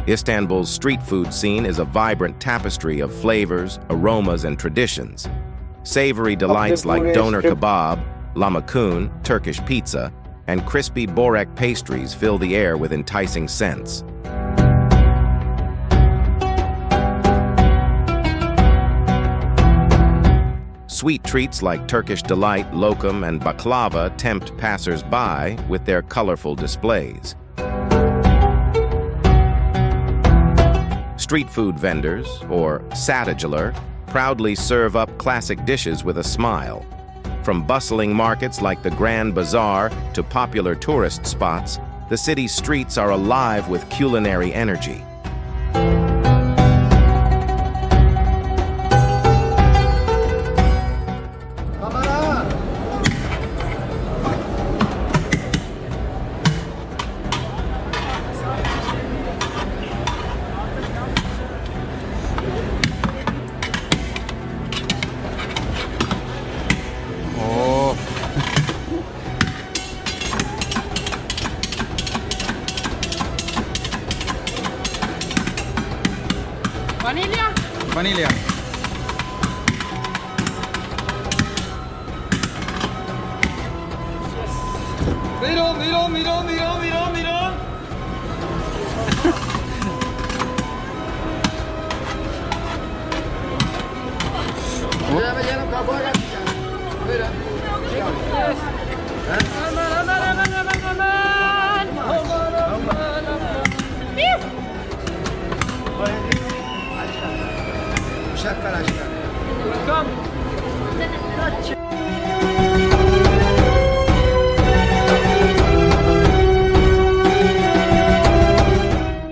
Istanbul's street food scene is a vibrant tapestry of flavors, aromas, and traditions. Savory delights like doner kebab, lahmacun, Turkish pizza, and crispy borek pastries fill the air with enticing scents. Sweet treats like Turkish delight, lokum, and baklava tempt passers-by with their colorful displays. Street food vendors, or satıcılar, proudly serve up classic dishes with a smile. From bustling markets like the Grand Bazaar to popular tourist spots, the city's streets are alive with culinary energy. Vanilya? Vanilya. Buyurun, buyurun, buyurun, buyurun, buyurun, buyurun. Canım kabuğa yapacağım. Buyurun. Yes. Aman, aman, aman, aman, aman. Aman, aman, aman. Uşak var aşkım. Welcome.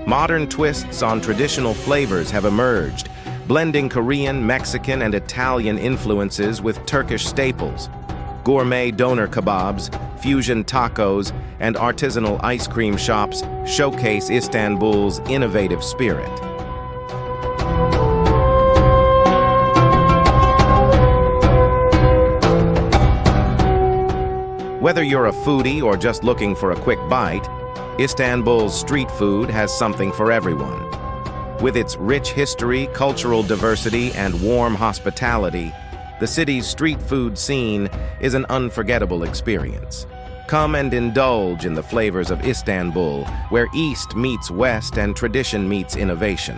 Modern twists on traditional flavors have emerged, blending Korean, Mexican, and Italian influences with Turkish staples. Gourmet doner kebabs, fusion tacos, and artisanal ice cream shops showcase Istanbul's innovative spirit. Whether you're a foodie or just looking for a quick bite, Istanbul's street food has something for everyone. With its rich history, cultural diversity, and warm hospitality, the city's street food scene is an unforgettable experience. Come and indulge in the flavors of Istanbul, where East meets West and tradition meets innovation.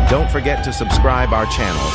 Don't forget to subscribe our channel